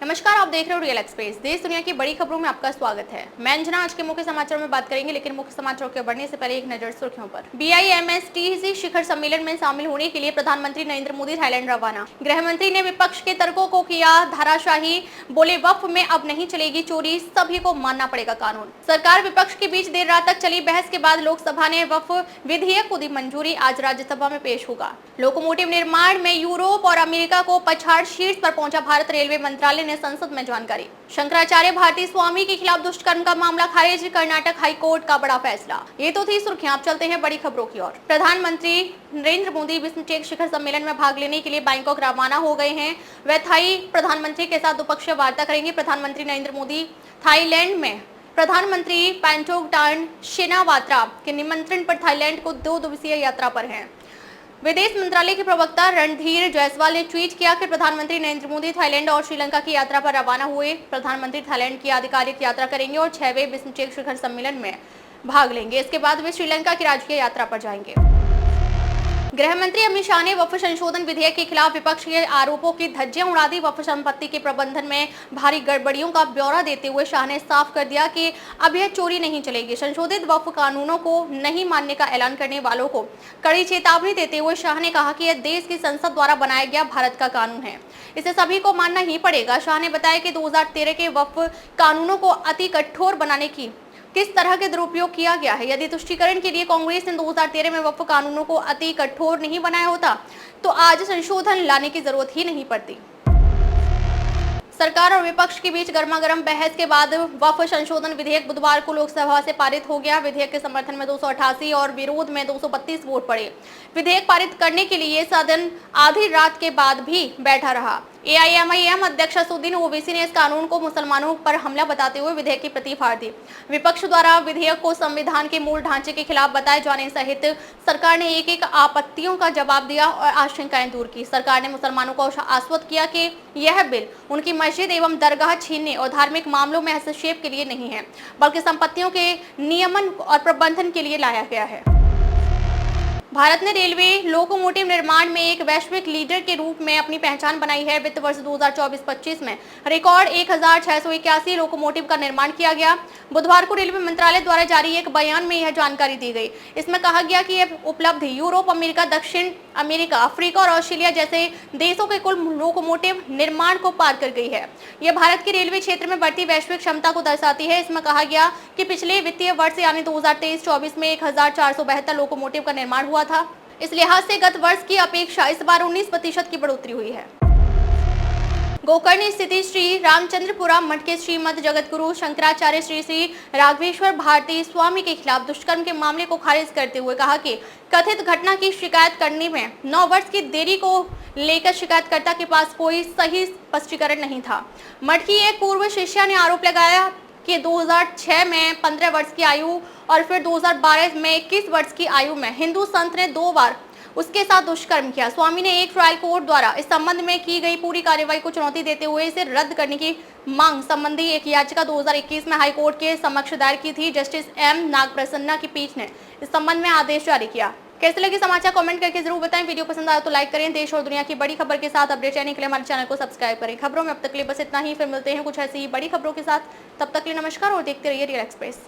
नमस्कार, आप देख रहे हो रियल एक्सप्रेस। देश दुनिया की बड़ी खबरों में आपका स्वागत है। मैं अंजना आज के मुख्य समाचारों में बात करेंगे, लेकिन मुख्य समाचारों के बढ़ने से पहले एक नजर सुर्खियों पर। BIMSTC शिखर सम्मेलन में शामिल होने के लिए प्रधानमंत्री नरेंद्र मोदी थाईलैंड रवाना। गृह मंत्री ने विपक्ष के तर्कों को किया धाराशाही, बोले वक्फ में अब नहीं चलेगी चोरी, सभी को मानना पड़ेगा कानून। सरकार विपक्ष के बीच देर रात तक चली बहस के बाद लोकसभा ने वक्फ विधेयक को दी मंजूरी, आज राज्यसभा में पेश होगा। लोकोमोटिव निर्माण में यूरोप और अमेरिका को पछाड़, शीर्ष पर पहुंचा भारत। रेलवे मंत्रालय ने संसद में जानकारी। शंकराचार्य भारती स्वामी के खिलाफ दुष्कर्म का मामला खारिज, कर्नाटक हाई कोर्ट का बड़ा फैसला। ये तो थी सुर्खियां, अब चलते हैं बड़ी खबरों की ओर। प्रधानमंत्री नरेंद्र मोदी बिम्स्टेक शिखर सम्मेलन में भाग लेने के लिए बैंकॉक रवाना हो गए हैं। वे थाई प्रधानमंत्री के साथ द्विपक्षीय वार्ता करेंगे। प्रधानमंत्री नरेंद्र मोदी थाईलैंड में प्रधानमंत्री पैंटोगटान शिनावात्रा के निमंत्रण पर थाईलैंड को 2 दिवसीय यात्रा पर हैं। विदेश मंत्रालय के प्रवक्ता रणधीर जायसवाल ने ट्वीट किया कि प्रधानमंत्री नरेंद्र मोदी थाईलैंड और श्रीलंका की यात्रा पर रवाना हुए। प्रधानमंत्री थाईलैंड की आधिकारिक यात्रा करेंगे और 6वें बिम्स्टेक शिखर सम्मेलन में भाग लेंगे। इसके बाद वे श्रीलंका की राजकीय यात्रा पर जाएंगे। गृह मंत्री अमित शाह ने वक्फ संशोधन विधेयक के खिलाफ विपक्ष के आरोपों की धज्जियां उड़ा दी। वक्फ संपत्ति के प्रबंधन में भारी गड़बड़ियों का ब्यौरा देते हुए शाह ने साफ कर दिया कि अब यह चोरी नहीं चलेगी। संशोधित वक्फ कानूनों को नहीं मानने का ऐलान करने वालों को कड़ी चेतावनी देते हुए शाह ने कहा कि यह देश की संसद द्वारा बनाया गया भारत का कानून है, इसे सभी को मानना ही पड़ेगा। शाह ने बताया कि 2013 के वक्फ कानूनों को अति कठोर बनाने की किस तरह के दुरुपयोग किया गया है। यदि तुष्टीकरण के लिए कांग्रेस ने 2013 में वक्फ कानूनों को अति कठोर नहीं बनाया होता तो आज संशोधन लाने की जरूरत ही नहीं पड़ती। सरकार और विपक्ष के बीच गर्मागर्म बहस के बाद वक्फ संशोधन विधेयक बुधवार को लोकसभा से पारित हो गया। विधेयक के समर्थन में 288 और विरोध में 232 वोट पड़े। विधेयक पारित करने के लिए सदन आधी रात के बाद भी बैठा रहा। AIMIM अध्यक्ष असदुद्दीन ओवैसी ने इस कानून को मुसलमानों पर हमला बताते हुए विधेयक की प्रति फाड़ दी। विपक्ष द्वारा विधेयक को संविधान के मूल ढांचे के खिलाफ बताए जाने सहित सरकार ने एक आपत्तियों का जवाब दिया और आशंकाएं दूर की। सरकार ने मुसलमानों को आश्वस्त किया कि यह बिल उनकी मस्जिद एवं दरगाह छीनने और धार्मिक मामलों में हस्तक्षेप के लिए नहीं है, बल्कि संपत्तियों के नियमन और प्रबंधन के लिए लाया गया है। भारत ने रेलवे लोकोमोटिव निर्माण में एक वैश्विक लीडर के रूप में अपनी पहचान बनाई है। वित्त वर्ष 2024-25 में रिकॉर्ड 1681 लोकोमोटिव का निर्माण किया गया। बुधवार को रेलवे मंत्रालय द्वारा जारी एक बयान में यह जानकारी दी गई। इसमें कहा गया कि यह उपलब्धि यूरोप, अमेरिका, दक्षिण अमेरिका, अफ्रीका और ऑस्ट्रेलिया जैसे देशों के कुल लोकोमोटिव निर्माण को पार कर गई है। यह भारत के रेलवे क्षेत्र में बढ़ती वैश्विक क्षमता को दर्शाती है। इसमें कहा गया कि पिछले वित्तीय वर्ष यानी 2023-24 में 1472 लोकोमोटिव का निर्माण हुआ था। इस लिहाज से गत वर्ष की अपेक्षा इस बार 19% की बढ़ोतरी हुई है। गोकर्ण स्थित श्री रामचंद्रपुरा मठ के श्रीमद जगतगुरु शंकराचार्य श्री श्री राघवेश्वर भारती स्वामी के खिलाफ दुष्कर्म के मामले को खारिज करते हुए कहा कि कथित घटना की शिकायत करने में 9 वर्ष की देरी को लेकर शिकायतकर्ता के पास कोई सही स्पष्टीकरण नहीं था। मठ की एक पूर्व शिष्या ने आरोप लगाया कि 2006 में 15 वर्ष की आयु और फिर 2012 में 21 वर्ष की आयु में हिंदू संत ने 2 बार उसके साथ दुष्कर्म किया। स्वामी ने एक ट्रायल कोर्ट द्वारा इस संबंध में की गई पूरी कार्रवाई को चुनौती देते हुए इसे रद्द करने की मांग संबंधी एक याचिका 2021 में हाई कोर्ट के समक्ष दायर की थी। जस्टिस M नागप्रसन्ना की पीठ ने इस संबंध में आदेश जारी किया। कैसे लगे समाचार कमेंट करके जरूर बताएं। वीडियो पसंद आया तो लाइक करें। देश और दुनिया की बड़ी खबर के साथ अपडेट रहने के लिए हमारे चैनल को सब्सक्राइब करें। खबरों में अब तक के लिए बस इतना ही, फिर मिलते हैं कुछ ऐसी बड़ी खबरों के साथ। तब तक के लिए नमस्कार और देखते रहिए रियल एक्सप्रेस।